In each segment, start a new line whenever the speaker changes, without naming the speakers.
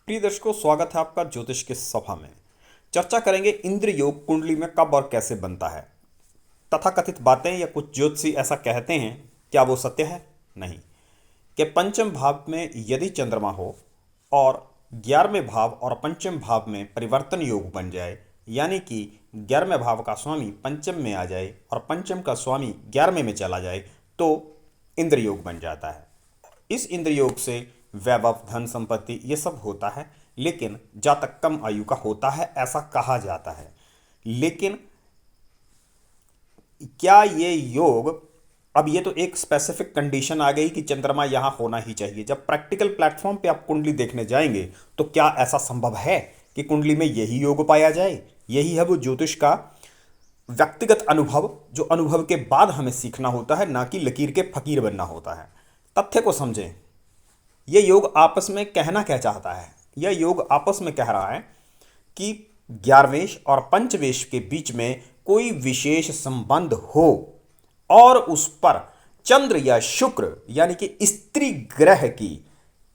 प्रिय दर्शकों, स्वागत है आपका ज्योतिष के सभा में। चर्चा करेंगे इंद्र योग कुंडली में कब और कैसे बनता है। तथाकथित बातें या कुछ ज्योतिषी ऐसा कहते हैं, क्या वो सत्य है? नहीं। कि पंचम भाव में यदि चंद्रमा हो और 11वें भाव और पंचम भाव में परिवर्तन योग बन जाए, यानी कि 11वें भाव का स्वामी पंचम में आ जाए और पंचम का स्वामी 11वें में चला जाए, तो इंद्र योग बन जाता है। इस इंद्र योग से वैभव, धन, संपत्ति ये सब होता है, लेकिन जातक कम आयु का होता है ऐसा कहा जाता है। लेकिन क्या ये योग, अब ये तो एक स्पेसिफिक कंडीशन आ गई कि चंद्रमा यहां होना ही चाहिए। जब प्रैक्टिकल प्लेटफॉर्म पे आप कुंडली देखने जाएंगे तो क्या ऐसा संभव है कि कुंडली में यही योग पाया जाए? यही है वो ज्योतिष का व्यक्तिगत अनुभव, जो अनुभव के बाद हमें सीखना होता है, ना कि लकीर के फकीर बनना होता है। तथ्य को समझें। यह योग आपस में कहना क्या चाहता है? यह योग आपस में कह रहा है कि 11वेश और पंचवेश के बीच में कोई विशेष संबंध हो और उस पर चंद्र या शुक्र यानी कि स्त्री ग्रह की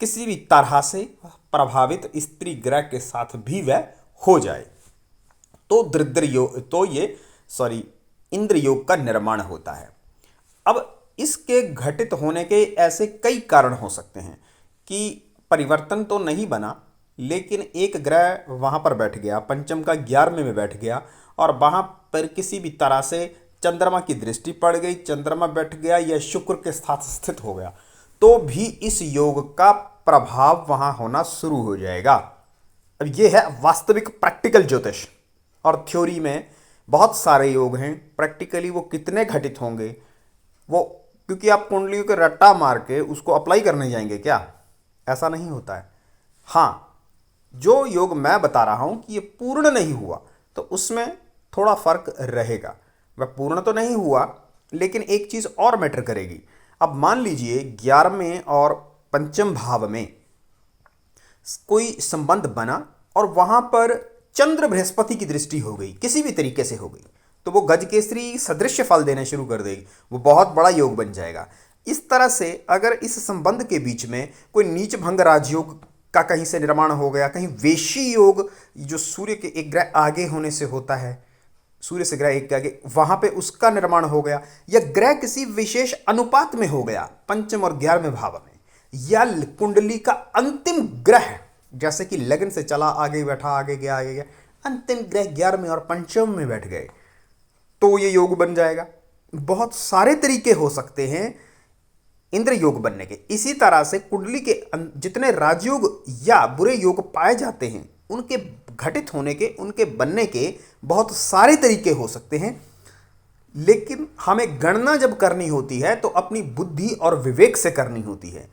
किसी भी तरह से प्रभावित स्त्री ग्रह के साथ भी वह हो जाए, तो दृद्र योग, तो ये सॉरी इंद्र योग का निर्माण होता है। अब इसके घटित होने के ऐसे कई कारण हो सकते हैं कि परिवर्तन तो नहीं बना, लेकिन एक ग्रह वहाँ पर बैठ गया, पंचम का 11वें में बैठ गया और वहाँ पर किसी भी तरह से चंद्रमा की दृष्टि पड़ गई, चंद्रमा बैठ गया या शुक्र के साथ स्थित हो गया, तो भी इस योग का प्रभाव वहाँ होना शुरू हो जाएगा। अब ये है वास्तविक प्रैक्टिकल ज्योतिष। और थ्योरी में बहुत सारे योग हैं, प्रैक्टिकली वो कितने घटित होंगे वो, क्योंकि आप कुंडलियों के रट्टा मार के उसको अप्लाई करने जाएंगे क्या? ऐसा नहीं होता है। हाँ, जो योग मैं बता रहा हूं कि ये पूर्ण नहीं हुआ तो उसमें थोड़ा फर्क रहेगा। वह पूर्ण तो नहीं हुआ, लेकिन एक चीज और मैटर करेगी। अब मान लीजिए 11वें और पंचम भाव में कोई संबंध बना और वहां पर चंद्र बृहस्पति की दृष्टि हो गई, किसी भी तरीके से हो गई, तो वो गजकेसरी सदृश फल देने शुरू कर देगी, वो बहुत बड़ा योग बन जाएगा। इस तरह से अगर इस संबंध के बीच में कोई नीच भंग राजयोग का कहीं से निर्माण हो गया, कहीं वेशी योग जो सूर्य के एक ग्रह आगे होने से होता है, सूर्य से ग्रह एक के आगे, वहां पे उसका निर्माण हो गया, या ग्रह किसी विशेष अनुपात में हो गया पंचम और 11वें भाव में, या कुंडली का अंतिम ग्रह जैसे कि लगन से चला आगे बैठा, आगे गया आगे गया, अंतिम ग्रह 11वें और पंचम में बैठ गए, तो ये योग बन जाएगा। बहुत सारे तरीके हो सकते हैं इंद्र योग बनने के। इसी तरह से कुंडली के जितने राजयोग या बुरे योग पाए जाते हैं, उनके घटित होने के, उनके बनने के बहुत सारे तरीके हो सकते हैं। लेकिन हमें गणना जब करनी होती है तो अपनी बुद्धि और विवेक से करनी होती है।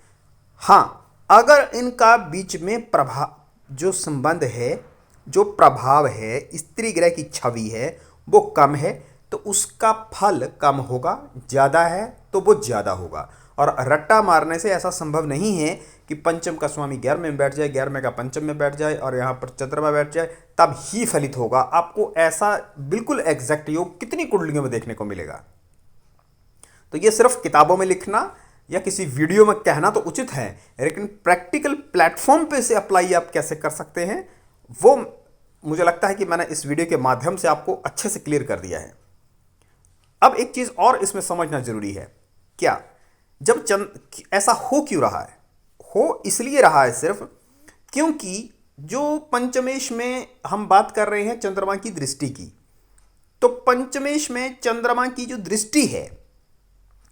हाँ, अगर इनका बीच में प्रभाव, जो संबंध है, जो प्रभाव है, स्त्री ग्रह की छवि है, वो कम है तो उसका फल कम होगा, ज़्यादा है तो वो ज़्यादा होगा। और रट्टा मारने से ऐसा संभव नहीं है कि पंचम का स्वामी 11वें में बैठ जाए, 11वें का पंचम में बैठ जाए और यहाँ पर चंद्रमा बैठ जाए तब ही फलित होगा। आपको ऐसा बिल्कुल एग्जैक्ट योग कितनी कुंडलियों में देखने को मिलेगा? तो ये सिर्फ किताबों में लिखना या किसी वीडियो में कहना तो उचित है, लेकिन प्रैक्टिकल प्लेटफॉर्म पे से अप्लाई आप कैसे कर सकते हैं, वो मुझे लगता है कि मैंने इस वीडियो के माध्यम से आपको अच्छे से क्लियर कर दिया है। अब एक चीज और इसमें समझना जरूरी है। क्या जब ऐसा हो क्यों रहा है? हो इसलिए रहा है सिर्फ क्योंकि जो पंचमेश में हम बात कर रहे हैं चंद्रमा की दृष्टि की, तो पंचमेश में चंद्रमा की जो दृष्टि है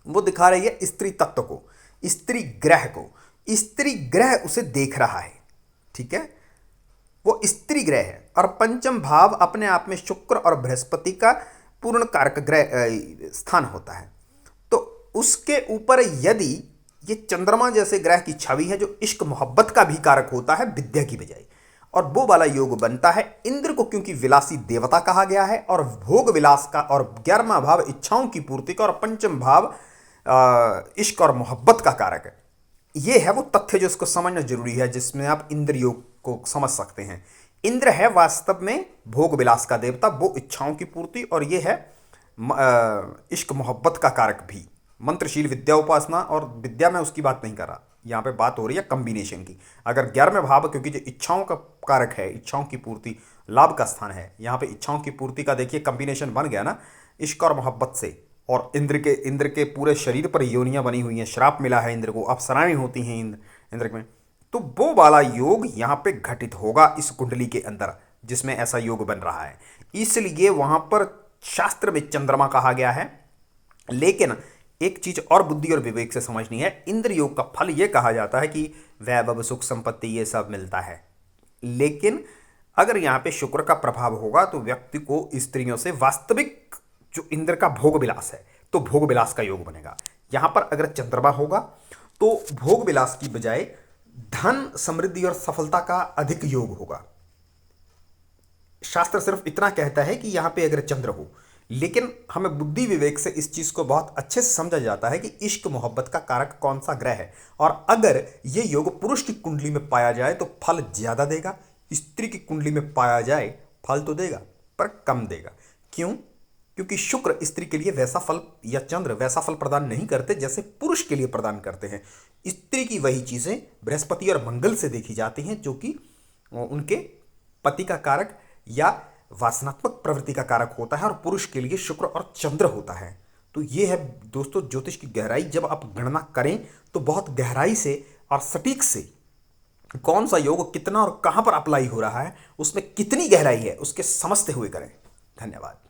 वो दिखा रही है स्त्री तत्व को, स्त्री ग्रह को। स्त्री ग्रह उसे देख रहा है, ठीक है, वो स्त्री ग्रह है। और पंचम भाव अपने आप में शुक्र और बृहस्पति का पूर्ण कारक ग्रह स्थान होता है। तो उसके ऊपर यदि ये चंद्रमा जैसे ग्रह की छवि है जो इश्क मोहब्बत का भी कारक होता है विद्या की बजाय, और वो वाला योग बनता है। इंद्र को क्योंकि विलासी देवता कहा गया है और भोग विलास का, और 11वां भाव इच्छाओं की पूर्ति का, और पंचम भाव इश्क और मोहब्बत का कारक है। ये है वो तथ्य जो इसको समझना जरूरी है, जिसमें आप इंद्र योग को समझ सकते हैं। इंद्र है वास्तव में भोग विलास का देवता, वो इच्छाओं की पूर्ति, और ये है इश्क मोहब्बत का कारक भी। मंत्रशील विद्या उपासना, और विद्या में उसकी बात नहीं कर रहा, यहाँ पे बात हो रही है कम्बिनेशन की। अगर 11वें भाव, क्योंकि जो इच्छाओं का कारक है, इच्छाओं की पूर्ति, लाभ का स्थान है, यहाँ पे इच्छाओं की पूर्ति का देखिए कम्बिनेशन बन गया ना, इश्क और मोहब्बत से। और इंद्र के पूरे शरीर पर योनियां बनी हुई हैं, श्राप मिला है इंद्र को, अप्सराएं होती हैं इंद्र में। तो वो वाला योग यहाँ पे घटित होगा इस कुंडली के अंदर, जिसमें ऐसा योग बन रहा है। इसलिए वहां पर शास्त्र में चंद्रमा कहा गया है। लेकिन एक चीज और बुद्धि और विवेक से समझनी है, इंद्र योग का फल यह कहा जाता है कि वैभव, सुख, संपत्ति ये सब मिलता है। लेकिन अगर यहाँ पे शुक्र का प्रभाव होगा तो व्यक्ति को स्त्रियों से वास्तविक जो इंद्र का भोग विलास है, तो भोग विलास का योग बनेगा। यहां पर अगर चंद्रमा होगा तो भोग विलास की बजाय धन, समृद्धि और सफलता का अधिक योग होगा। शास्त्र सिर्फ इतना कहता है कि यहां पे अगर चंद्र हो, लेकिन हमें बुद्धि विवेक से इस चीज को बहुत अच्छे से समझा जाता है कि इश्क मोहब्बत का कारक कौन सा ग्रह है, और अगर यह योग पुरुष की कुंडली में पाया जाए तो फल ज्यादा देगा, स्त्री की कुंडली में पाया जाए फल तो देगा पर कम देगा। क्यों? क्योंकि शुक्र स्त्री के लिए वैसा फल, या चंद्र वैसा फल प्रदान नहीं करते जैसे पुरुष के लिए प्रदान करते हैं। स्त्री की वही चीजें बृहस्पति और मंगल से देखी जाती हैं, जो कि उनके पति का कारक या वासनात्मक प्रवृत्ति का कारक होता है, और पुरुष के लिए शुक्र और चंद्र होता है। तो ये है दोस्तों ज्योतिष की गहराई। जब आप गणना करें तो बहुत गहराई से और सटीक से कौन सा योग कितना और कहां पर अप्लाई हो रहा है, उसमें कितनी गहराई है, उसके समझते हुए करें। धन्यवाद।